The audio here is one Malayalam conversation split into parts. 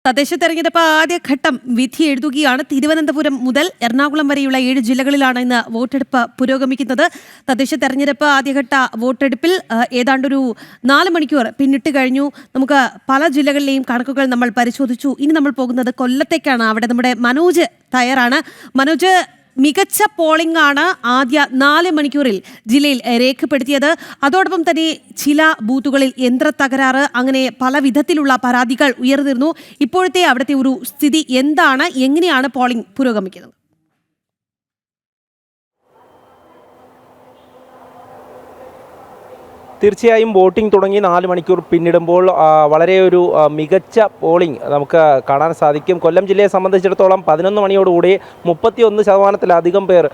തദ്ദേശ തെരഞ്ഞെടുപ്പ് ആദ്യഘട്ടം വിധി എഴുതുകയാണ്. തിരുവനന്തപുരം മുതൽ എറണാകുളം വരെയുള്ള 7 ജില്ലകളിലാണ് ഇന്ന് വോട്ടെടുപ്പ് പുരോഗമിക്കുന്നത്. തദ്ദേശ തെരഞ്ഞെടുപ്പ് ആദ്യഘട്ട വോട്ടെടുപ്പിൽ ഏതാണ്ടൊരു 4 മണിക്കൂർ പിന്നിട്ട് കഴിഞ്ഞു. നമുക്ക് പല ജില്ലകളിലെയും കണക്കുകൾ നമ്മൾ പരിശോധിച്ചു. ഇനി നമ്മൾ പോകുന്നത് കൊല്ലത്തേക്കാണ്. അവിടെ നമ്മുടെ മനോജ് തയ്യാറാണ്. മനോജ്, മികച്ച പോളിംഗ് ആണ് ആദ്യ 4 മണിക്കൂറിൽ ജില്ലയിൽ രേഖപ്പെടുത്തിയത്. അതോടൊപ്പം തന്നെ ചില ബൂത്തുകളിൽ യന്ത്ര തകരാറ്, അങ്ങനെ പല വിധത്തിലുള്ള പരാതികൾ ഉയർന്നിരുന്നു. ഇപ്പോഴത്തെ അവിടുത്തെ ഒരു സ്ഥിതി എന്താണ്? എങ്ങനെയാണ് പോളിംഗ് പുരോഗമിക്കുന്നത്? തീർച്ചയായും വോട്ടിംഗ് തുടങ്ങി 4 മണിക്കൂർ പിന്നിടുമ്പോൾ വളരെ ഒരു മികച്ച പോളിംഗ് നമുക്ക് കാണാൻ സാധിക്കും. കൊല്ലം ജില്ലയെ സംബന്ധിച്ചിടത്തോളം 11 മണിയോടുകൂടി 31% പേർ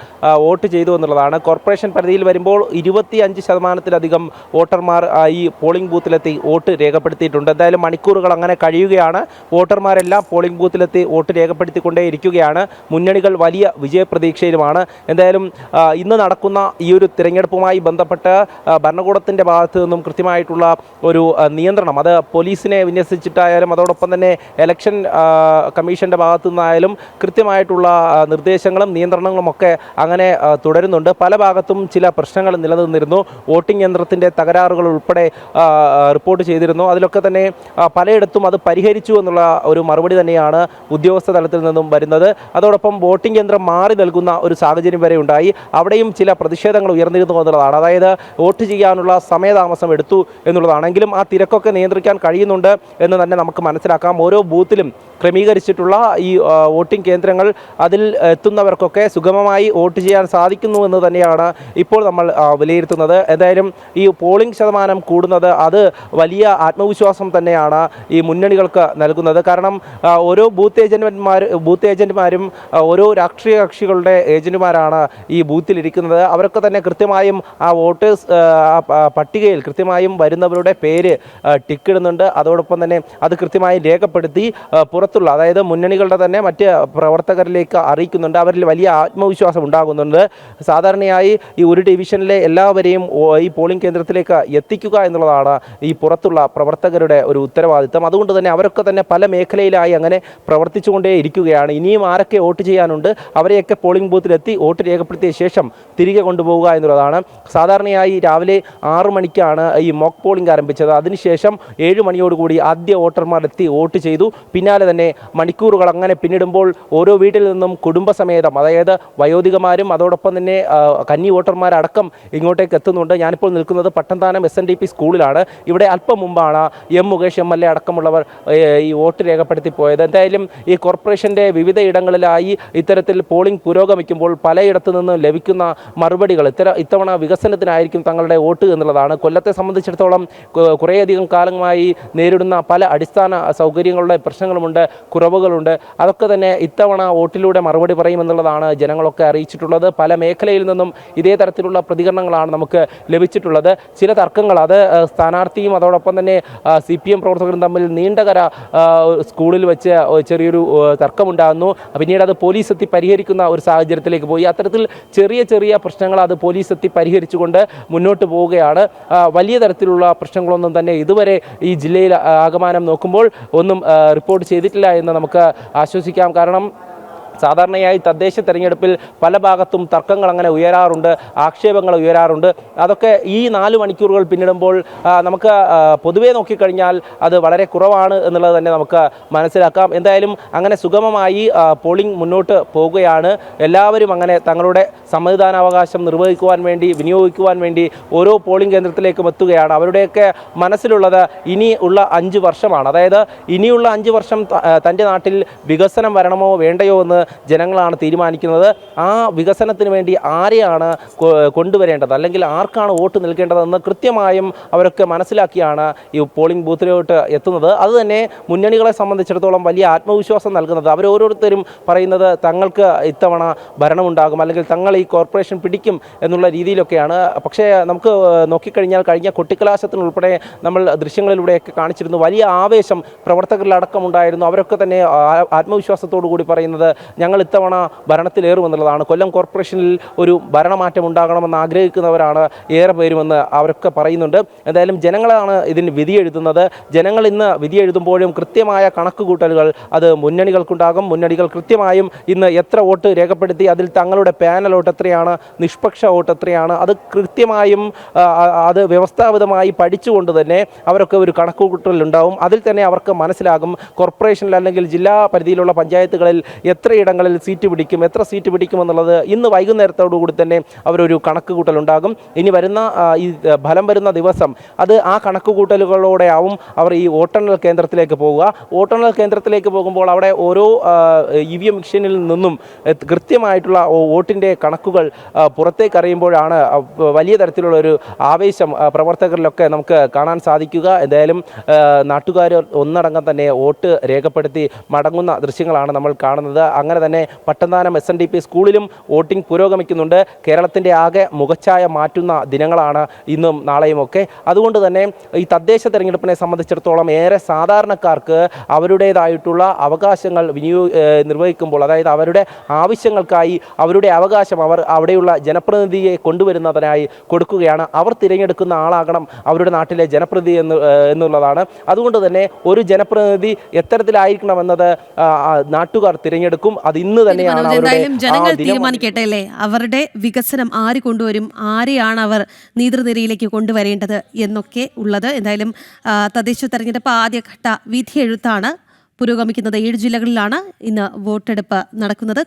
വോട്ട് ചെയ്തു എന്നുള്ളതാണ്. കോർപ്പറേഷൻ പരിധിയിൽ വരുമ്പോൾ 25% വോട്ടർമാർ ഈ പോളിംഗ് ബൂത്തിലെത്തി വോട്ട് രേഖപ്പെടുത്തിയിട്ടുണ്ട്. എന്തായാലും മണിക്കൂറുകൾ അങ്ങനെ കഴിയുകയാണ്. വോട്ടർമാരെല്ലാം പോളിംഗ് ബൂത്തിലെത്തി വോട്ട് രേഖപ്പെടുത്തിക്കൊണ്ടേ ഇരിക്കുകയാണ്. മുന്നണികൾ വലിയ വിജയപ്രതീക്ഷയിലുമാണ്. എന്തായാലും ഇന്ന് നടക്കുന്ന ഈ ഒരു തിരഞ്ഞെടുപ്പുമായി ബന്ധപ്പെട്ട് ഭരണകൂടത്തിൻ്റെ ഭാഗത്തു നിന്നും കൃത്യമായിട്ടുള്ള ഒരു നിയന്ത്രണം, അത് പോലീസിനെ വിന്യസിച്ചിട്ടായാലും അതോടൊപ്പം തന്നെ ഇലക്ഷൻ കമ്മീഷൻ്റെ ഭാഗത്തു നിന്നായാലും കൃത്യമായിട്ടുള്ള നിർദ്ദേശങ്ങളും നിയന്ത്രണങ്ങളും ഒക്കെ അങ്ങനെ തുടരുന്നുണ്ട്. പല ഭാഗത്തും ചില പ്രശ്നങ്ങൾ നിലനിന്നിരുന്നു. വോട്ടിംഗ് യന്ത്രത്തിൻ്റെ തകരാറുകൾ ഉൾപ്പെടെ റിപ്പോർട്ട് ചെയ്തിരുന്നു. അതിലൊക്കെ തന്നെ പലയിടത്തും അത് പരിഹരിച്ചു എന്നുള്ള ഒരു മറുപടി തന്നെയാണ് ഉദ്യോഗസ്ഥ തലത്തിൽ നിന്നും വരുന്നത്. അതോടൊപ്പം വോട്ടിംഗ് യന്ത്രം മാറി നൽകുന്ന ഒരു സാഹചര്യം വരെ ഉണ്ടായി. അവിടെയും ചില പ്രതിഷേധങ്ങൾ ഉയർന്നിരുന്നു എന്നുള്ളതാണ്. അതായത് വോട്ട് ചെയ്യാനുള്ള സമയതാമസം എടുത്തു എന്നുള്ളതാണെങ്കിലും ആ തിരക്കൊക്കെ നിയന്ത്രിക്കാൻ കഴിയുന്നുണ്ട് എന്ന് തന്നെ നമുക്ക് മനസ്സിലാക്കാം. ഓരോ ബൂത്തിലും ക്രമീകരിച്ചിട്ടുള്ള ഈ വോട്ടിംഗ് കേന്ദ്രങ്ങൾ, അതിൽ എത്തുന്നവർക്കൊക്കെ സുഗമമായി വോട്ട് ചെയ്യാൻ സാധിക്കുന്നു എന്ന് തന്നെയാണ് ഇപ്പോൾ നമ്മൾ വിലയിരുത്തുന്നത്. എന്തായാലും ഈ പോളിംഗ് ശതമാനം കൂടുന്നത് അത് വലിയ ആത്മവിശ്വാസം തന്നെയാണ് ഈ മുന്നണികൾക്ക് നൽകുന്നത്. കാരണം ഓരോ ബൂത്ത് ഏജന്റുമാരും ഓരോ രാഷ്ട്രീയ കക്ഷികളുടെ ഏജന്റുമാരാണ് ഈ ബൂത്തിലിരിക്കുന്നത്. അവരൊക്കെ തന്നെ കൃത്യമായും ആ വോട്ടേഴ്സ് പട്ടികയിൽ കൃത്യമായും വരുന്നവരുടെ പേര് ടിക്കിടുന്നുണ്ട്. അതോടൊപ്പം തന്നെ അത് കൃത്യമായി രേഖപ്പെടുത്തി പുറത്തുള്ള, അതായത് മുന്നണികളുടെ തന്നെ മറ്റ് പ്രവർത്തകരിലേക്ക് അറിയിക്കുന്നുണ്ട്. അവരിൽ വലിയ ആത്മവിശ്വാസം ഉണ്ടാകുന്നുണ്ട്. സാധാരണയായി ഈ ഒരു ഡിവിഷനിലെ എല്ലാവരെയും ഈ പോളിംഗ് കേന്ദ്രത്തിലേക്ക് എത്തിക്കുക എന്നുള്ളതാണ് ഈ പുറത്തുള്ള പ്രവർത്തകരുടെ ഒരു ഉത്തരവാദിത്തം. അതുകൊണ്ട് തന്നെ അവരൊക്കെ തന്നെ പല മേഖലയിലായി അങ്ങനെ പ്രവർത്തിച്ചുകൊണ്ടേ ഇരിക്കുകയാണ്. ഇനിയും ആരൊക്കെ വോട്ട് ചെയ്യാനുണ്ട് അവരെയൊക്കെ പോളിംഗ് ബൂത്തിലെത്തി വോട്ട് രേഖപ്പെടുത്തിയ ശേഷം തിരികെ കൊണ്ടുപോവുക എന്നുള്ളതാണ്. സാധാരണയായി രാവിലെ 6 മണിക്കാണ് ഈ മോക്ക് പോളിംഗ് ആരംഭിച്ചത്. അതിനുശേഷം 7 മണിയോടുകൂടി ആദ്യ വോട്ടർമാർ എത്തി വോട്ട് ചെയ്തു. പിന്നാലെ തന്നെ മണിക്കൂറുകൾ അങ്ങനെ പിന്നിടുമ്പോൾ ഓരോ വീട്ടിൽ നിന്നും കുടുംബസമേതം, അതായത് വയോധികമാരും അതോടൊപ്പം തന്നെ കന്നി വോട്ടർമാരടക്കം ഇങ്ങോട്ടേക്ക് എത്തുന്നുണ്ട്. ഞാനിപ്പോൾ നിൽക്കുന്നത് പട്ടംതാനം SNDP സ്കൂളിലാണ്. ഇവിടെ അല്പം മുമ്പാണ് M. മുകേഷ് MLA അടക്കമുള്ളവർ ഈ വോട്ട് രേഖപ്പെടുത്തി പോയത്. എന്തായാലും ഈ കോർപ്പറേഷൻ്റെ വിവിധ ഇടങ്ങളിലായി ഇത്തരത്തിൽ പോളിംഗ് പുരോഗമിക്കുമ്പോൾ പലയിടത്തു നിന്നും ലഭിക്കുന്ന മറുപടികൾ ഇത്തവണ വികസനത്തിനായിരിക്കും തങ്ങളുടെ വോട്ട് എന്നുള്ളതാണ്. കൊല്ലത്തെ സംബന്ധിച്ചിടത്തോളം കുറേയധികം കാലമായി നേരിടുന്ന പല അടിസ്ഥാന സൗകര്യങ്ങളുടെ പ്രശ്നങ്ങളുമുണ്ട്, കുറവുകളുണ്ട്. അതൊക്കെ തന്നെ ഇത്തവണ വോട്ടിലൂടെ മറുപടി പറയുമെന്നുള്ളതാണ് ജനങ്ങളൊക്കെ അറിയിച്ചിട്ടുള്ളത്. പല മേഖലയിൽ നിന്നും ഇതേ തരത്തിലുള്ള പ്രതികരണങ്ങളാണ് നമുക്ക് ലഭിച്ചിട്ടുള്ളത്. ചില തർക്കങ്ങൾ, അത് സ്ഥാനാർത്ഥിയും അതോടൊപ്പം തന്നെ CPM പ്രവർത്തകരും തമ്മിൽ നീണ്ടകര സ്കൂളിൽ വെച്ച് ചെറിയൊരു തർക്കമുണ്ടാകുന്നു. പിന്നീട് അത് പോലീസ് എത്തി പരിഹരിക്കുന്ന ഒരു സാഹചര്യത്തിലേക്ക് പോയി. അത്തരത്തിൽ ചെറിയ ചെറിയ പ്രശ്നങ്ങൾ അത് പോലീസ് എത്തി പരിഹരിച്ചുകൊണ്ട് മുന്നോട്ട് പോവുകയാണ്. വലിയ തരത്തിലുള്ള പ്രശ്നങ്ങളൊന്നും തന്നെ ഇതുവരെ ഈ ജില്ലയിൽ ആകമാനം നോക്കുമ്പോൾ ഒന്നും റിപ്പോർട്ട് ചെയ്തിട്ടില്ല എന്ന് നമുക്ക് ആശ്വസിക്കാം. കാരണം സാധാരണയായി തദ്ദേശ തെരഞ്ഞെടുപ്പിൽ പല ഭാഗത്തും തർക്കങ്ങൾ അങ്ങനെ ഉയരാറുണ്ട്, ആക്ഷേപങ്ങൾ ഉയരാറുണ്ട്. അതൊക്കെ ഈ 4 മണിക്കൂറുകൾ പിന്നിടുമ്പോൾ നമുക്ക് പൊതുവേ നോക്കിക്കഴിഞ്ഞാൽ അത് വളരെ കുറവാണ് എന്നുള്ളത് തന്നെ നമുക്ക് മനസ്സിലാക്കാം. എന്തായാലും അങ്ങനെ സുഗമമായി പോളിംഗ് മുന്നോട്ട് പോവുകയാണ്. എല്ലാവരും അങ്ങനെ തങ്ങളുടെ സമ്മതിദാനാവകാശം വിനിയോഗിക്കുവാൻ വേണ്ടി ഓരോ പോളിംഗ് കേന്ദ്രത്തിലേക്കും എത്തുകയാണ്. അവരുടെയൊക്കെ മനസ്സിലുള്ളത് ഇനി ഉള്ള 5 വർഷമാണ്. അതായത് ഇനിയുള്ള 5 വർഷം തൻ്റെ നാട്ടിൽ വികസനം വരണമോ വേണ്ടയോ എന്ന് ജനങ്ങളാണ് തീരുമാനിക്കുന്നത്. ആ വികസനത്തിന് വേണ്ടി ആരെയാണ് കൊണ്ടുവരേണ്ടത്, അല്ലെങ്കിൽ ആർക്കാണ് വോട്ട് നൽകേണ്ടതെന്ന് കൃത്യമായും അവരൊക്കെ മനസ്സിലാക്കിയാണ് ഈ പോളിംഗ് ബൂത്തിലോട്ട് എത്തുന്നത്. അതുതന്നെ മുന്നണികളെ സംബന്ധിച്ചിടത്തോളം വലിയ ആത്മവിശ്വാസം നൽകുന്നത്. അവരോരോരുത്തരും പറയുന്നത് തങ്ങൾക്ക് ഇത്തവണ ഭരണമുണ്ടാകും, അല്ലെങ്കിൽ തങ്ങൾ ഈ കോർപ്പറേഷൻ പിടിക്കും എന്നുള്ള രീതിയിലൊക്കെയാണ്. പക്ഷേ നമുക്ക് നോക്കിക്കഴിഞ്ഞാൽ കഴിഞ്ഞ കൊട്ടിക്കലാശത്തിനുൾപ്പെടെ നമ്മൾ ദൃശ്യങ്ങളിലൂടെയൊക്കെ കാണിച്ചിരുന്നു. വലിയ ആവേശം പ്രവർത്തകരിലടക്കമുണ്ടായിരുന്നു. അവരൊക്കെ തന്നെ ആത്മവിശ്വാസത്തോടു കൂടി പറയുന്നത് ഞങ്ങൾ ഇത്തവണ ഭരണത്തിലേറുമെന്നുള്ളതാണ്. കൊല്ലം കോർപ്പറേഷനിൽ ഒരു ഭരണമാറ്റം ഉണ്ടാകണമെന്ന് ആഗ്രഹിക്കുന്നവരാണ് ഏറെ പേരുമെന്ന് അവരൊക്കെ പറയുന്നുണ്ട്. എന്തായാലും ജനങ്ങളാണ് ഇതിന് വിധി എഴുതുന്നത്. ജനങ്ങൾ ഇന്ന് വിധി എഴുതുമ്പോഴും കൃത്യമായ കണക്കുകൂട്ടലുകൾ അത് മുന്നണികൾക്കുണ്ടാകും. മുന്നണികൾ കൃത്യമായും ഇന്ന് എത്ര വോട്ട് രേഖപ്പെടുത്തി, അതിൽ തങ്ങളുടെ പാനൽ വോട്ട് എത്രയാണ്, നിഷ്പക്ഷ വോട്ട് എത്രയാണ്, അത് കൃത്യമായും അത് വ്യവസ്ഥാപിതമായി പഠിച്ചുകൊണ്ട് തന്നെ അവരൊക്കെ ഒരു കണക്കുകൂട്ടലുണ്ടാവും. അതിൽ തന്നെ അവർക്ക് മനസ്സിലാകും കോർപ്പറേഷനിൽ അല്ലെങ്കിൽ ജില്ലാ പരിധിയിലുള്ള പഞ്ചായത്തുകളിൽ എത്രയിടങ്ങളിൽ സീറ്റ് പിടിക്കും, എത്ര സീറ്റ് പിടിക്കുമെന്നുള്ളത് ഇന്ന് വൈകുന്നേരത്തോടുകൂടി തന്നെ അവരൊരു കണക്കുകൂട്ടലുണ്ടാകും. ഇനി വരുന്ന ഈ ഫലം വരുന്ന ദിവസം അത് ആ കണക്കുകൂട്ടലുകളോടെ ആവും അവർ ഈ വോട്ടെണ്ണൽ കേന്ദ്രത്തിലേക്ക് പോവുക. വോട്ടെണ്ണൽ കേന്ദ്രത്തിലേക്ക് പോകുമ്പോൾ അവിടെ ഓരോ EVM മെഷീനിൽ നിന്നും കൃത്യമായിട്ടുള്ള വോട്ടിൻ്റെ കണക്കുകൾ പുറത്തേക്ക് അറിയുമ്പോഴാണ് വലിയ തരത്തിലുള്ള ഒരു ആവേശം പ്രവർത്തകരിലൊക്കെ നമുക്ക് കാണാൻ സാധിക്കുക. എന്തായാലും നാട്ടുകാർ ഒന്നടങ്കം തന്നെ വോട്ട് രേഖപ്പെടുത്തി മടങ്ങുന്ന ദൃശ്യങ്ങളാണ് നമ്മൾ കാണുന്നത്. അങ്ങനെ തന്നെ പട്ടന്താനം SNDP സ്കൂളിലും വോട്ടിംഗ് പുരോഗമിക്കുന്നുണ്ട്. കേരളത്തിൻ്റെ ആകെ മുഖച്ഛായ മാറ്റുന്ന ദിനങ്ങളാണ് ഇന്നും നാളെയും ഒക്കെ. അതുകൊണ്ട് തന്നെ ഈ തദ്ദേശ തെരഞ്ഞെടുപ്പിനെ സംബന്ധിച്ചിടത്തോളം ഏറെ സാധാരണക്കാർക്ക് അവരുടേതായിട്ടുള്ള അവകാശങ്ങൾ നിർവഹിക്കുമ്പോൾ, അതായത് അവരുടെ ആവശ്യങ്ങൾക്കായി അവരുടെ അവകാശം അവർ അവിടെയുള്ള ജനപ്രതിനിധിയെ കൊണ്ടുവരുന്നതിനായി കൊടുക്കുകയാണ്. അവർ തിരഞ്ഞെടുക്കുന്ന ആളാകണം അവരുടെ നാട്ടിലെ ജനപ്രതിനിധി എന്നുള്ളതാണ്. അതുകൊണ്ട് തന്നെ ഒരു ജനപ്രതിനിധി എത്തരത്തിലായിരിക്കണമെന്നത് നാട്ടുകാർ തിരഞ്ഞെടുക്കും. അത് ഇന്ന് തന്നെയാണ് ജനങ്ങൾ തീരുമാനിക്കട്ടെ അല്ലേ, അവരുടെ വികസനം ആര് കൊണ്ടുവരും, ആരെയാണ് അവർ നേതൃനിരയിലേക്ക് കൊണ്ടുവരേണ്ടത് എന്നൊക്കെ ഉള്ളത്. എന്തായാലും തദ്ദേശ തെരഞ്ഞെടുപ്പ് ആദ്യഘട്ട വിധിയെഴുത്താണ് പുരോഗമിക്കുന്നത്. 7 ജില്ലകളിലാണ് ഇന്ന് വോട്ടെടുപ്പ് നടക്കുന്നത്.